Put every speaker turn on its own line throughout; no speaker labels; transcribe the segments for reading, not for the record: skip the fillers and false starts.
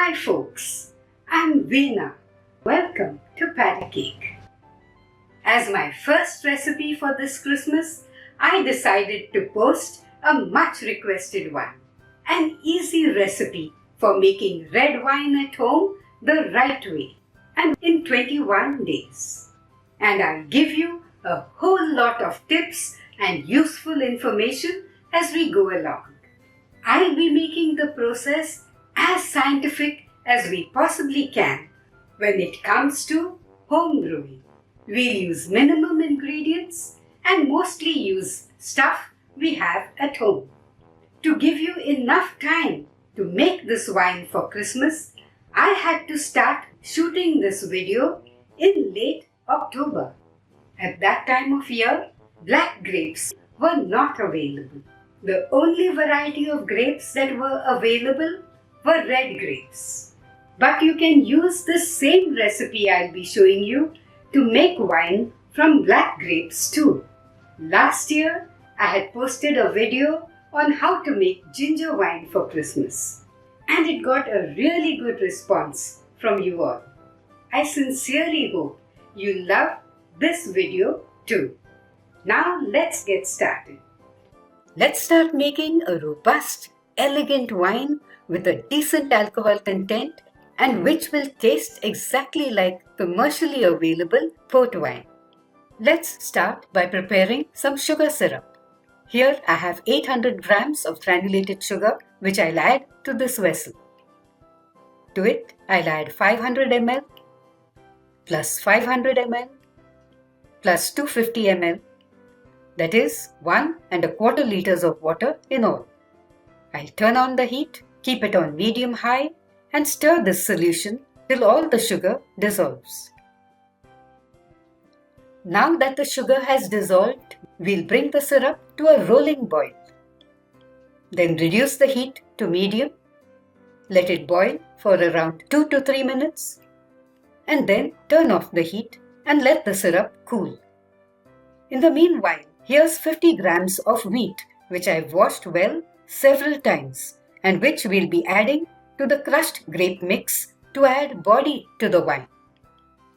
Hi folks, I'm Veena. Welcome to Patty Cake. As my first recipe for this Christmas, I decided to post a much requested one. An easy recipe for making red wine at home the right way and in 21 days. And I'll give you a whole lot of tips and useful information as we go along. I'll be making the process as scientific as we possibly can when it comes to home brewing. We'll use minimum ingredients and mostly use stuff we have at home. To give you enough time to make this wine for Christmas, I had to start shooting this video in late October. At that time of year, black grapes were not available. The only variety of grapes that were available were red grapes. But you can use the same recipe I'll be showing you to make wine from black grapes too. Last year, I had posted a video on how to make ginger wine for Christmas, and it got a really good response from you all. I sincerely hope you love this video too. Now let's get started. Let's start making a robust, elegant wine with a decent alcohol content and which will taste exactly like commercially available port wine. Let's start by preparing some sugar syrup. Here I have 800 grams of granulated sugar which I'll add to this vessel. To it I'll add 500 ml plus 500 ml plus 250 ml. That is 1¼ liters of water in all. I'll turn on the heat, keep it on medium-high and stir this solution till all the sugar dissolves. Now that the sugar has dissolved, we'll bring the syrup to a rolling boil. Then reduce the heat to medium. Let it boil for around 2 to 3 minutes and then turn off the heat and let the syrup cool. In the meanwhile, here's 50 grams of wheat which I've washed well several times and which we'll be adding to the crushed grape mix to add body to the wine.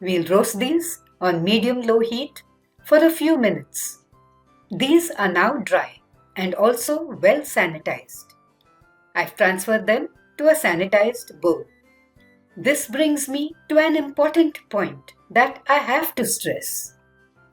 We'll roast these on medium-low heat for a few minutes. These are now dry and also well sanitized. I've transferred them to a sanitized bowl. This brings me to an important point that I have to stress.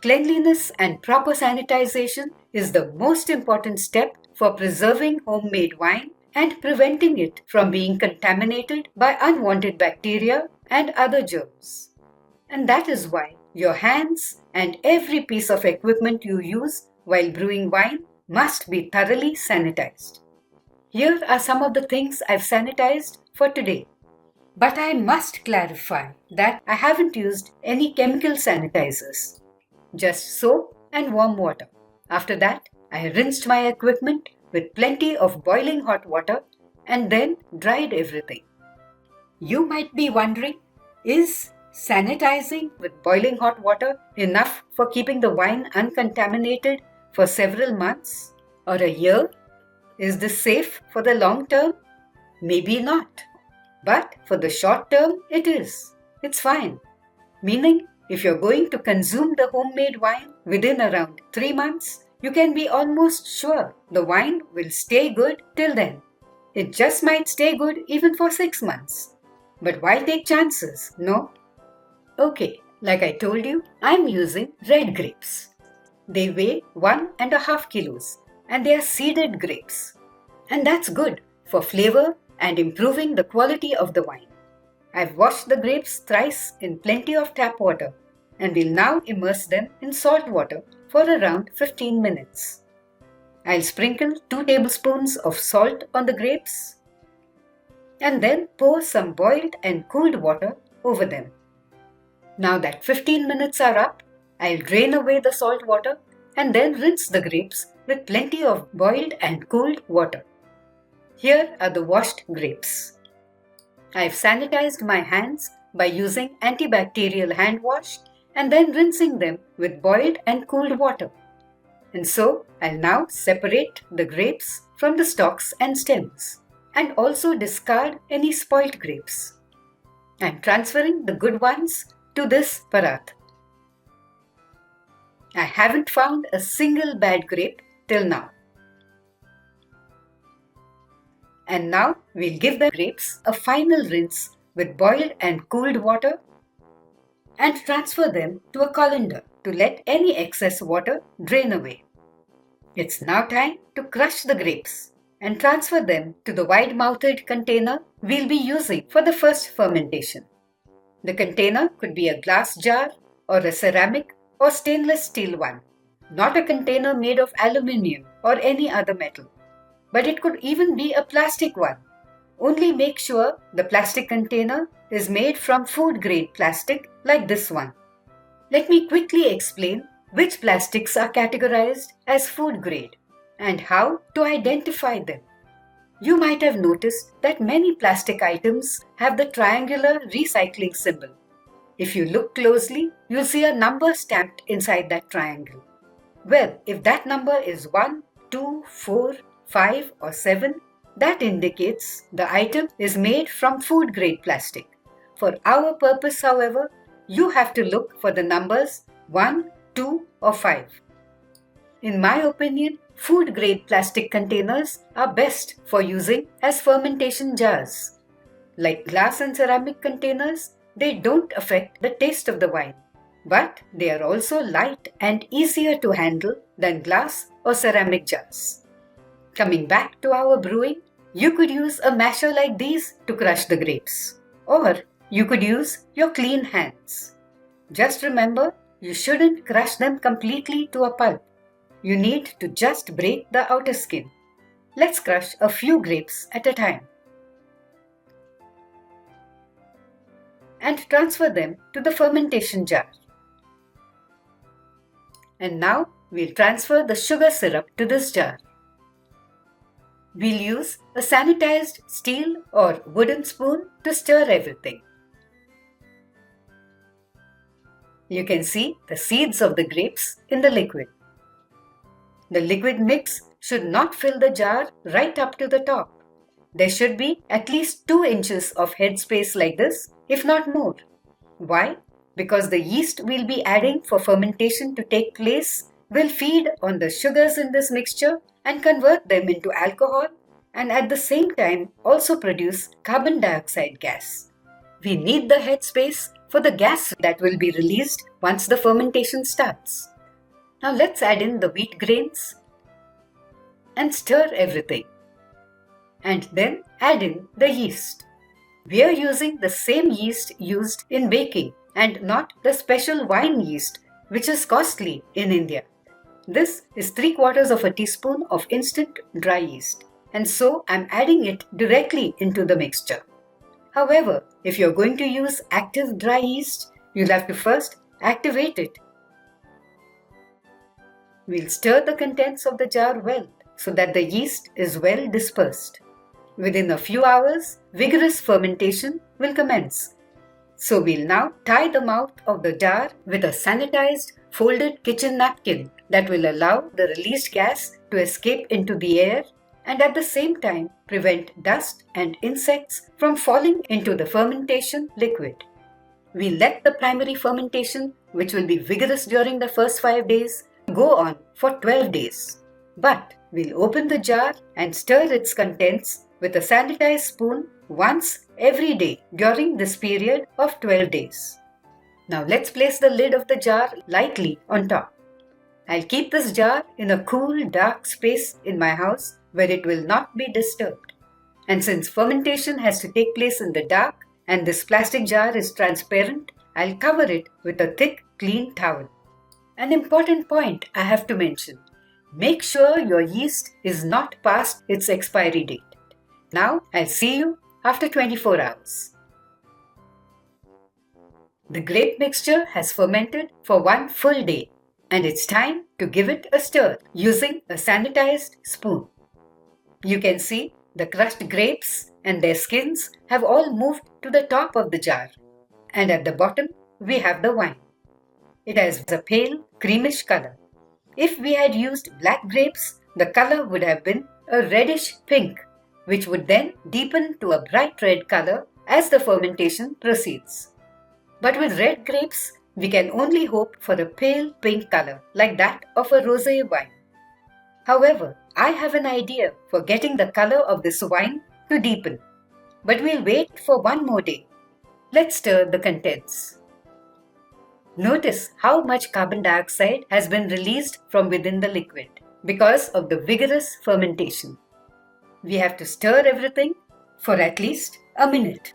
Cleanliness and proper sanitization is the most important step for preserving homemade wine and preventing it from being contaminated by unwanted bacteria and other germs. And that is why your hands and every piece of equipment you use while brewing wine must be thoroughly sanitized. Here are some of the things I've sanitized for today. But I must clarify that I haven't used any chemical sanitizers. Just soap and warm water. After that, I rinsed my equipment with plenty of boiling hot water and then dried everything. You might be wondering, is sanitizing with boiling hot water enough for keeping the wine uncontaminated for several months or a year? Is this safe for the long term? Maybe not. But for the short term, it is. It's fine. Meaning, if you're going to consume the homemade wine within around 3 months, you can be almost sure the wine will stay good till then. It just might stay good even for 6 months. But why take chances, no? Okay, like I told you, I'm using red grapes. They weigh 1½ kilos and they are seeded grapes. And that's good for flavor and improving the quality of the wine. I've washed the grapes thrice in plenty of tap water and will now immerse them in salt water for around 15 minutes. I'll sprinkle 2 tablespoons of salt on the grapes and then pour some boiled and cooled water over them. Now that 15 minutes are up, I'll drain away the salt water and then rinse the grapes with plenty of boiled and cooled water. Here are the washed grapes. I've sanitized my hands by using antibacterial hand wash and then rinsing them with boiled and cooled water. And so I'll now separate the grapes from the stalks and stems and also discard any spoilt grapes. I'm transferring the good ones to this parat. I haven't found a single bad grape till now. And now we'll give the grapes a final rinse with boiled and cooled water and transfer them to a colander to let any excess water drain away. It's now time to crush the grapes and transfer them to the wide-mouthed container we'll be using for the first fermentation. The container could be a glass jar or a ceramic or stainless steel one, not a container made of aluminium or any other metal. But it could even be a plastic one. Only make sure the plastic container is made from food-grade plastic like this one. Let me quickly explain which plastics are categorized as food-grade and how to identify them. You might have noticed that many plastic items have the triangular recycling symbol. If you look closely, you'll see a number stamped inside that triangle. Well, if that number is 1, 2, 4, 5 or 7, that indicates the item is made from food-grade plastic. For our purpose, however, you have to look for the numbers 1, 2 or 5. In my opinion, food-grade plastic containers are best for using as fermentation jars. Like glass and ceramic containers, they don't affect the taste of the wine, but they are also light and easier to handle than glass or ceramic jars. Coming back to our brewing, you could use a masher like these to crush the grapes, or you could use your clean hands. Just remember, you shouldn't crush them completely to a pulp. You need to just break the outer skin. Let's crush a few grapes at a time and transfer them to the fermentation jar. And now we'll transfer the sugar syrup to this jar. We'll use a sanitized steel or wooden spoon to stir everything. You can see the seeds of the grapes in the liquid. The liquid mix should not fill the jar right up to the top. There should be at least 2 inches of headspace like this, if not more. Why? Because the yeast we'll be adding for fermentation to take place will feed on the sugars in this mixture and convert them into alcohol and at the same time also produce carbon dioxide gas. We need the headspace for the gas that will be released once the fermentation starts. Now let's add in the wheat grains and stir everything. And then add in the yeast. We are using the same yeast used in baking and not the special wine yeast which is costly in India. This is 3/4 teaspoon of instant dry yeast, and so I'm adding it directly into the mixture. However, if you're going to use active dry yeast, you'll have to first activate it. We'll stir the contents of the jar well so that the yeast is well dispersed. Within a few hours, vigorous fermentation will commence. So we'll now tie the mouth of the jar with a sanitized folded kitchen napkin that will allow the released gas to escape into the air and at the same time prevent dust and insects from falling into the fermentation liquid. We'll let the primary fermentation, which will be vigorous during the first 5 days, go on for 12 days. But we'll open the jar and stir its contents with a sanitized spoon once every day during this period of 12 days. Now let's place the lid of the jar lightly on top. I'll keep this jar in a cool, dark space in my house where it will not be disturbed. And since fermentation has to take place in the dark and this plastic jar is transparent, I'll cover it with a thick, clean towel. An important point I have to mention. Make sure your yeast is not past its expiry date. Now I'll see you after 24 hours. The grape mixture has fermented for 1 full day and it's time to give it a stir using a sanitized spoon. You can see the crushed grapes and their skins have all moved to the top of the jar, and at the bottom we have the wine. It has a pale creamish color. If we had used black grapes, the color would have been a reddish pink. which would then deepen to a bright red color as the fermentation proceeds. But with red grapes, we can only hope for a pale pink color like that of a rosé wine. However, I have an idea for getting the color of this wine to deepen. But we'll wait for one more day. Let's stir the contents. Notice how much carbon dioxide has been released from within the liquid because of the vigorous fermentation. We have to stir everything for at least a minute.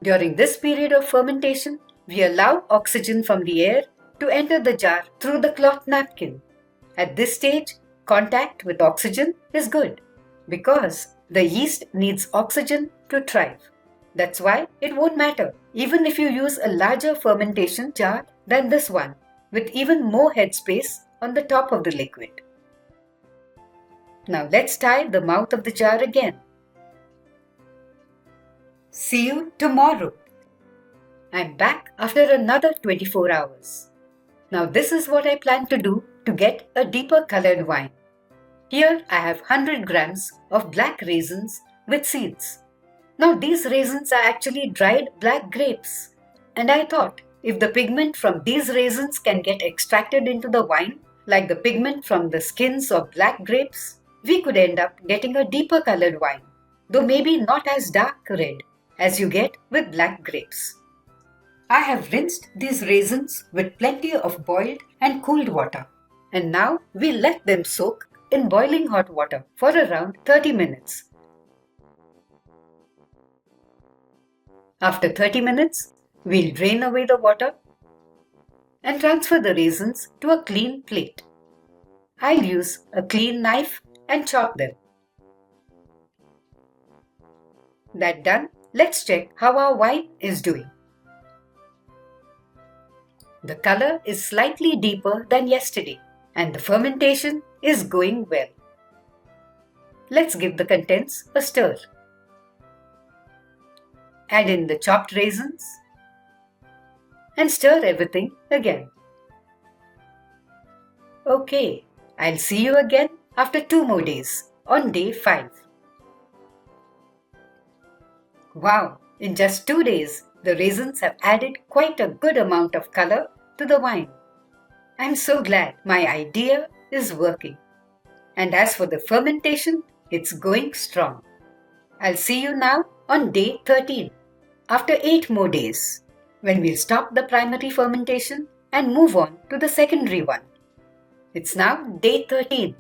During this period of fermentation, we allow oxygen from the air to enter the jar through the cloth napkin. At this stage, contact with oxygen is good because the yeast needs oxygen to thrive. That's why it won't matter even if you use a larger fermentation jar than this one with even more headspace on the top of the liquid. Now let's tie the mouth of the jar again. See you tomorrow. I'm back after another 24 hours. Now this is what I plan to do to get a deeper colored wine. Here I have 100 grams of black raisins with seeds. Now these raisins are actually dried black grapes. And I thought if the pigment from these raisins can get extracted into the wine, like the pigment from the skins of black grapes, we could end up getting a deeper colored wine, though maybe not as dark red as you get with black grapes. I have rinsed these raisins with plenty of boiled and cooled water, and now we let them soak in boiling hot water for around 30 minutes. After 30 minutes, we'll drain away the water and transfer the raisins to a clean plate. I'll use a clean knife and chop them. That done, let's check how our wine is doing. The color is slightly deeper than yesterday and the fermentation is going well. Let's give the contents a stir. Add in the chopped raisins and stir everything again. Okay, I'll see you again after 2 more days on day 5. Wow, in just 2 days, the raisins have added quite a good amount of color to the wine. I'm so glad my idea is working. And as for the fermentation, it's going strong. I'll see you now on day 13, after 8 more days, when we'll stop the primary fermentation and move on to the secondary one. It's now day 13.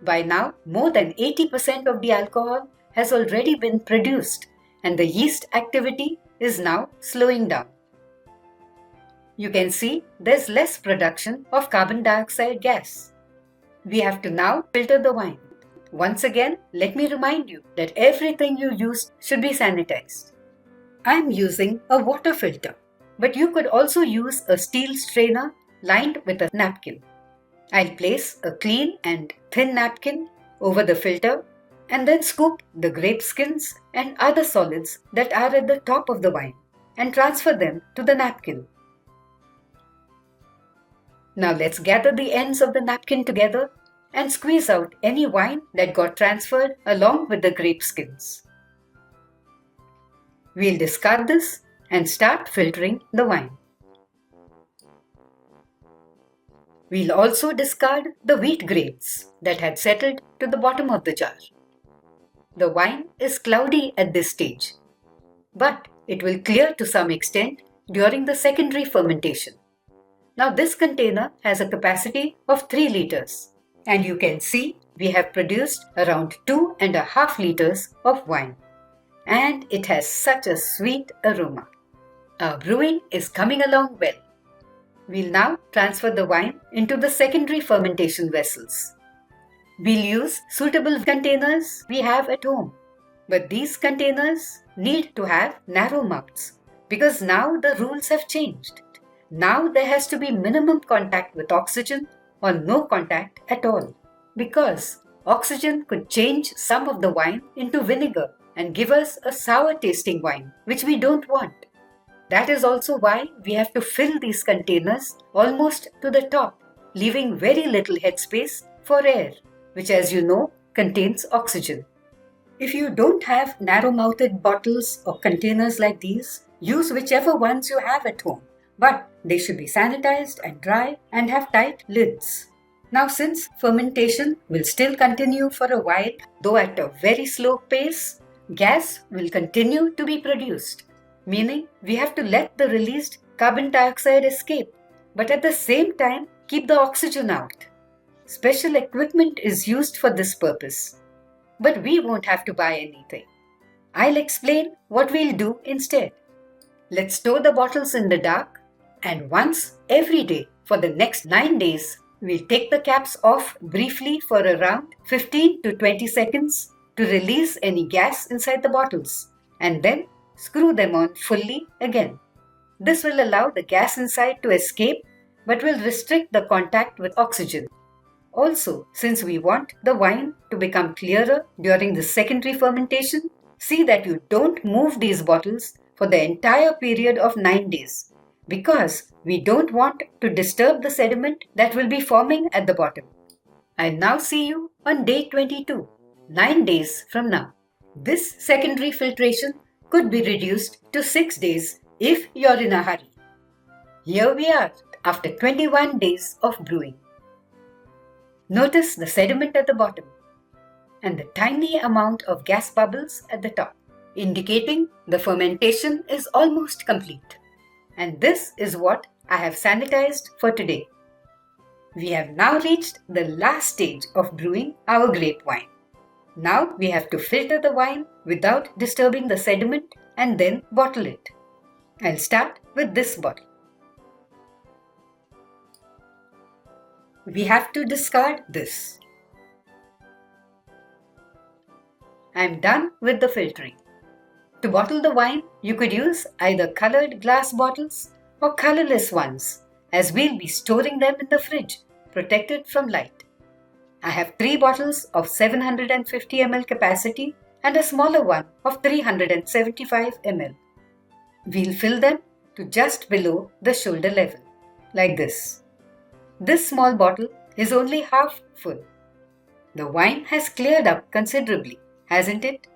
By now, more than 80% of the alcohol has already been produced and the yeast activity is now slowing down. You can see there's less production of carbon dioxide gas. We have to now filter the wine. Once again, let me remind you that everything you use should be sanitized. I'm using a water filter, but you could also use a steel strainer lined with a napkin. I'll place a clean and thin napkin over the filter and then scoop the grape skins and other solids that are at the top of the wine and transfer them to the napkin. Now let's gather the ends of the napkin together and squeeze out any wine that got transferred along with the grape skins. We'll discard this and start filtering the wine. We'll also discard the wheat grains that had settled to the bottom of the jar. The wine is cloudy at this stage, but it will clear to some extent during the secondary fermentation. Now this container has a capacity of 3 liters, and you can see we have produced around 2.5 liters of wine. And it has such a sweet aroma. Our brewing is coming along well. We'll now transfer the wine into the secondary fermentation vessels. We'll use suitable containers we have at home. But these containers need to have narrow mouths because now the rules have changed. Now there has to be minimum contact with oxygen or no contact at all, because oxygen could change some of the wine into vinegar and give us a sour tasting wine, which we don't want. That is also why we have to fill these containers almost to the top, leaving very little headspace for air, which, as you know, contains oxygen. If you don't have narrow-mouthed bottles or containers like these, use whichever ones you have at home. But they should be sanitized and dry and have tight lids. Now, since fermentation will still continue for a while, though at a very slow pace, gas will continue to be produced, meaning we have to let the released carbon dioxide escape, but at the same time keep the oxygen out. Special equipment is used for this purpose, but we won't have to buy anything. I'll explain what we'll do instead. Let's store the bottles in the dark, and once every day for the next 9 days, we'll take the caps off briefly for around 15 to 20 seconds to release any gas inside the bottles, and then screw them on fully again. This will allow the gas inside to escape but will restrict the contact with oxygen. Also, since we want the wine to become clearer during the secondary fermentation, see that you don't move these bottles for the entire period of 9 days, because we don't want to disturb the sediment that will be forming at the bottom. I'll now see you on day 22, 9 days from now. This secondary filtration could be reduced to 6 days if you're in a hurry. Here we are after 21 days of brewing. Notice the sediment at the bottom and the tiny amount of gas bubbles at the top, indicating the fermentation is almost complete. And this is what I have sanitized for today. We have now reached the last stage of brewing our grape wine. Now we have to filter the wine without disturbing the sediment and then bottle it. I'll start with this bottle. We have to discard this. I'm done with the filtering. To bottle the wine, you could use either colored glass bottles or colorless ones, as we'll be storing them in the fridge, protected from light. I have 3 bottles of 750 ml capacity and a smaller one of 375 ml. We'll fill them to just below the shoulder level, like this. This small bottle is only half full. The wine has cleared up considerably, hasn't it?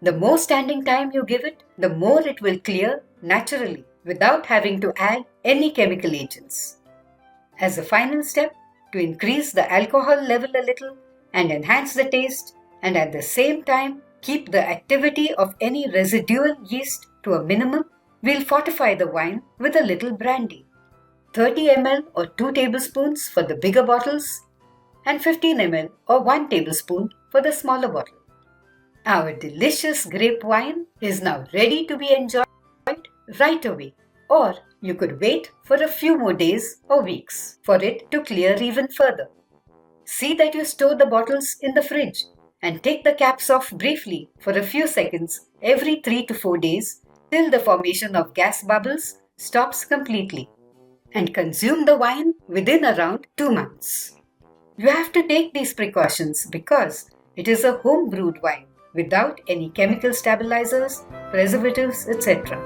The more standing time you give it, the more it will clear naturally without having to add any chemical agents. As a final step, to increase the alcohol level a little and enhance the taste, and at the same time keep the activity of any residual yeast to a minimum, we'll fortify the wine with a little brandy. 30 ml or 2 tablespoons for the bigger bottles, and 15 ml or 1 tablespoon for the smaller bottle. Our delicious grape wine is now ready to be enjoyed right away, or you could wait for a few more days or weeks for it to clear even further. See that you store the bottles in the fridge and take the caps off briefly for a few seconds every 3 to 4 days till the formation of gas bubbles stops completely, and consume the wine within around 2 months. You have to take these precautions because it is a home brewed wine without any chemical stabilizers, preservatives, etc.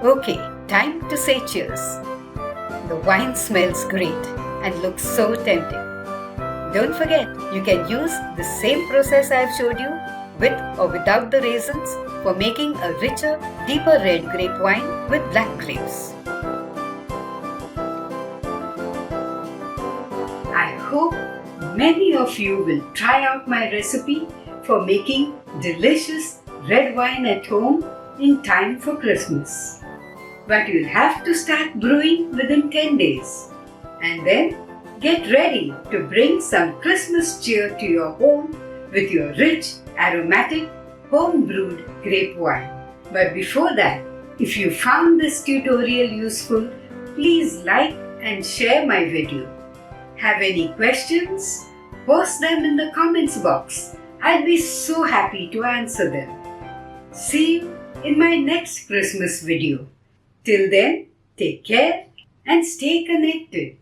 Okay, time to say cheers. The wine smells great and looks so tempting. Don't forget, you can use the same process I have showed you with or without the raisins for making a richer, deeper red grape wine with black grapes. I hope many of you will try out my recipe for making delicious red wine at home in time for Christmas. But you'll have to start brewing within 10 days and then get ready to bring some Christmas cheer to your home with your rich, aromatic, home-brewed grape wine. But before that, if you found this tutorial useful, please like and share my video. Have any questions? Post them in the comments box. I'll be so happy to answer them. See you in my next Christmas video. Till then, take care and stay connected.